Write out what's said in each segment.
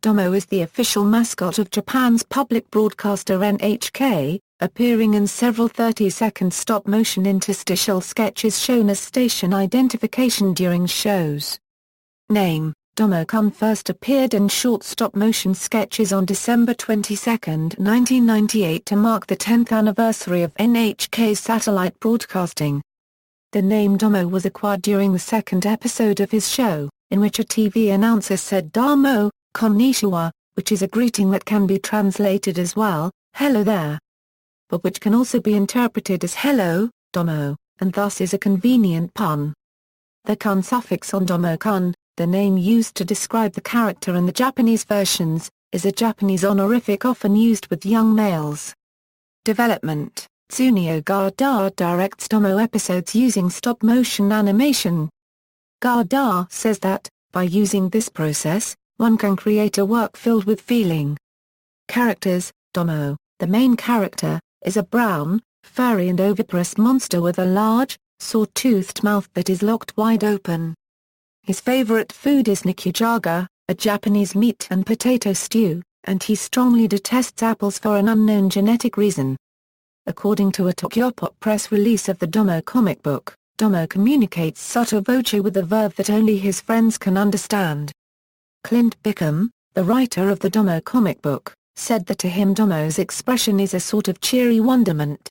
Domo is the official mascot of Japan's public broadcaster NHK, appearing in several 30-second stop-motion interstitial sketches shown as station identification during shows. Name: Domo-kun first appeared in short stop-motion sketches on December 22, 1998 to mark the 10th anniversary of NHK's satellite broadcasting. The name Domo was acquired during the second episode of his show, in which a TV announcer said "Domo, konnichiwa," which is a greeting that can be translated as well, "hello there," but which can also be interpreted as "hello, Domo," and thus is a convenient pun. The kun suffix on Domo-kun, the name used to describe the character in the Japanese versions, is a Japanese honorific often used with young males. Development: Tsuneo Gada directs Domo episodes using stop-motion animation. Gada says that, by using this process, one can create a work filled with feeling. Characters: Domo, the main character, is a brown, furry and oviparous monster with a large, saw-toothed mouth that is locked wide open. His favorite food is nikujaga, a Japanese meat and potato stew, and he strongly detests apples for an unknown genetic reason. According to a Tokyopop press release of the Domo comic book, Domo communicates sotto voce with a verve that only his friends can understand. Clint Bickham, the writer of the Domo comic book, said that to him Domo's expression is a sort of cheery wonderment.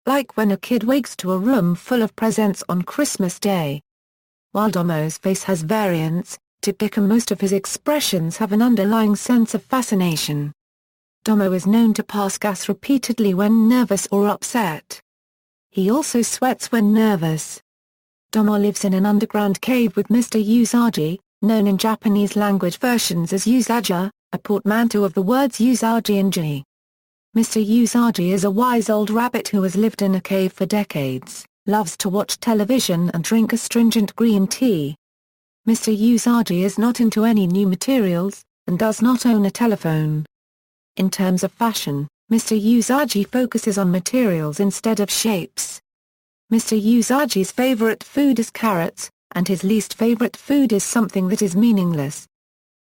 Like when a kid wakes to a room full of presents on Christmas Day. While Domo's face has variants, to Bickham most of his expressions have an underlying sense of fascination. Domo is known to pass gas repeatedly when nervous or upset. He also sweats when nervous. Domo lives in an underground cave with Mr. Usagi, known in Japanese language versions as Usaja, a portmanteau of the words Usagi and Ji. Mr. Usagi is a wise old rabbit who has lived in a cave for decades, loves to watch television and drink astringent green tea. Mr. Usagi is not into any new materials, and does not own a telephone. In terms of fashion, Mr. Usagi focuses on materials instead of shapes. Mr. Usagi's favorite food is carrots, and his least favorite food is something that is meaningless.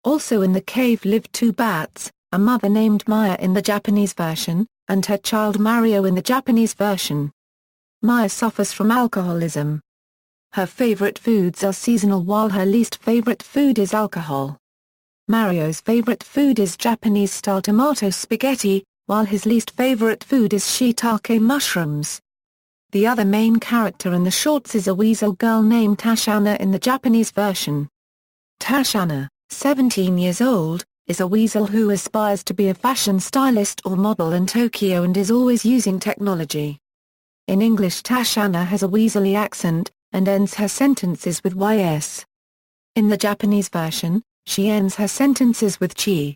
Also in the cave live two bats, a mother named Maya in the Japanese version, and her child Mario in the Japanese version. Maya suffers from alcoholism. Her favorite foods are seasonal while her least favorite food is alcohol. Mario's favorite food is Japanese-style tomato spaghetti, while his least favorite food is shiitake mushrooms. The other main character in the shorts is a weasel girl named Tashana in the Japanese version. Tashana, 17 years old, is a weasel who aspires to be a fashion stylist or model in Tokyo and is always using technology. In English, Tashana has a weaselly accent, and ends her sentences with "ys". In the Japanese version, she ends her sentences with "chi".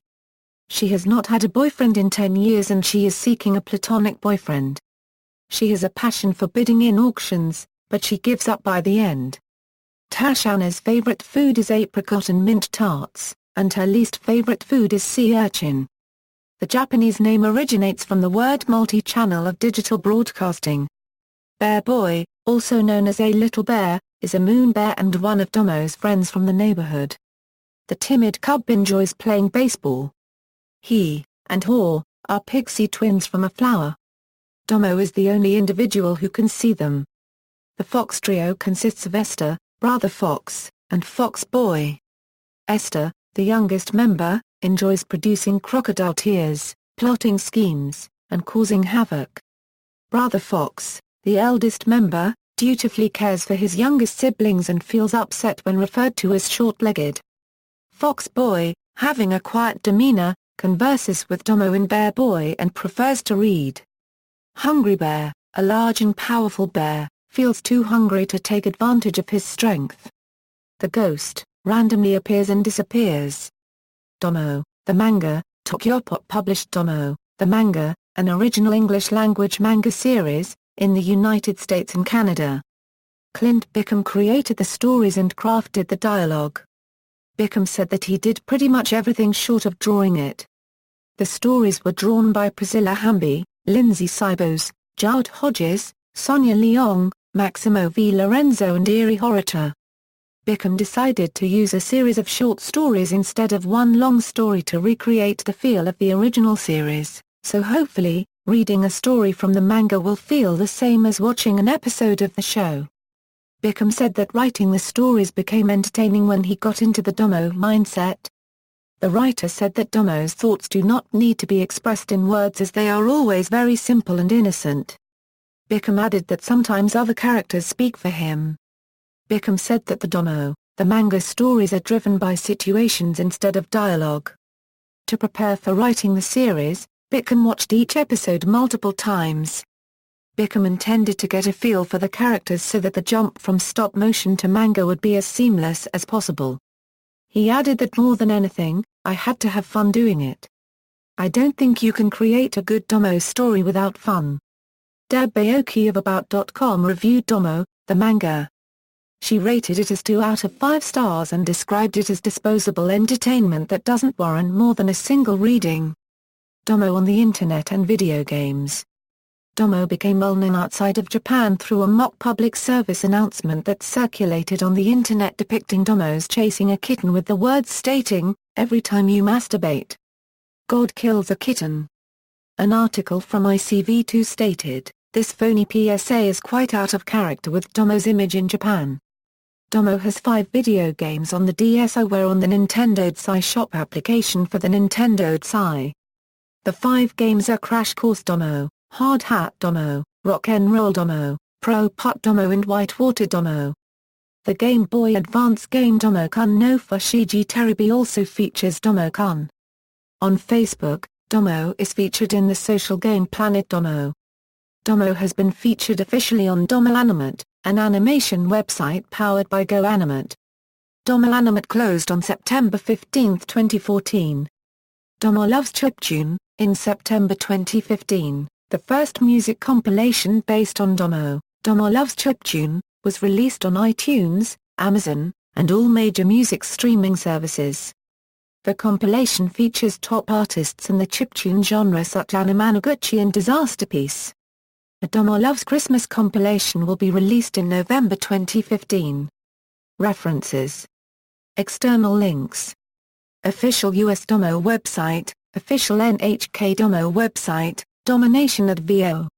She has not had a boyfriend in 10 years and she is seeking a platonic boyfriend. She has a passion for bidding in auctions, but she gives up by the end. Tashana's favorite food is apricot and mint tarts, and her least favorite food is sea urchin. The Japanese name originates from the word multi-channel of digital broadcasting. Bear Boy, also known as A Little Bear, is a moon bear and one of Domo's friends from the neighborhood. The timid cub enjoys playing baseball. He, and Haw, are pixie twins from a flower. Domo is the only individual who can see them. The Fox trio consists of Esther, Brother Fox, and Fox Boy. Esther, the youngest member, enjoys producing crocodile tears, plotting schemes, and causing havoc. Brother Fox, the eldest member, dutifully cares for his youngest siblings and feels upset when referred to as short-legged. Fox Boy, having a quiet demeanor, converses with Domo in Bear Boy and prefers to read. Hungry Bear, a large and powerful bear, feels too hungry to take advantage of his strength. The Ghost, randomly appears and disappears. Domo, the manga. Tokyopop published Domo, the manga, an original English-language manga series, in the United States and Canada. Clint Bickham created the stories and crafted the dialogue. Bickham said that he did pretty much everything short of drawing it. The stories were drawn by Priscilla Hamby, Lindsay Sybos, Jowd Hodges, Sonia Leong, Maximo V. Lorenzo and Erie Horita. Bickham decided to use a series of short stories instead of one long story to recreate the feel of the original series, so hopefully, reading a story from the manga will feel the same as watching an episode of the show. Bickham said that writing the stories became entertaining when he got into the Domo mindset. The writer said that Domo's thoughts do not need to be expressed in words as they are always very simple and innocent. Bickham added that sometimes other characters speak for him. Bickham said that the manga stories are driven by situations instead of dialogue. To prepare for writing the series, Bickham watched each episode multiple times. Bickham intended to get a feel for the characters so that the jump from stop motion to manga would be as seamless as possible. He added that more than anything, I had to have fun doing it. I don't think you can create a good Domo story without fun. Deb Aoki of About.com reviewed Domo, the manga. She rated it as 2 out of 5 stars and described it as disposable entertainment that doesn't warrant more than a single reading. Domo on the Internet and video games. Domo became well known outside of Japan through a mock public service announcement that circulated on the Internet depicting Domos chasing a kitten with the words stating, "Every time you masturbate, God kills a kitten." An article from ICV2 stated, "This phony PSA is quite out of character with Domo's image in Japan." Domo has 5 video games on the DSiWare on the Nintendo DSi Shop application for the Nintendo DSi. The 5 games are Crash Course Domo, Hard Hat Domo, Rock'n'Roll Domo, Pro Putt Domo and Whitewater Domo. The Game Boy Advance game Domo-kun no Fushigi Terubi also features Domo-kun. On Facebook, Domo is featured in the social game Planet Domo. Domo has been featured officially on Domo Animate, an animation website powered by GoAnimate. Domo Animate closed on September 15, 2014. Domo Loves Chiptune, in September 2015, the first music compilation based on Domo, Domo Loves Chiptune, was released on iTunes, Amazon, and all major music streaming services. The compilation features top artists in the chiptune genre such as Anamanaguchi and Disasterpiece. A Domo Loves Christmas compilation will be released in November 2015. References. External links. Official US Domo website, official NHK Domo website, Domination at VO.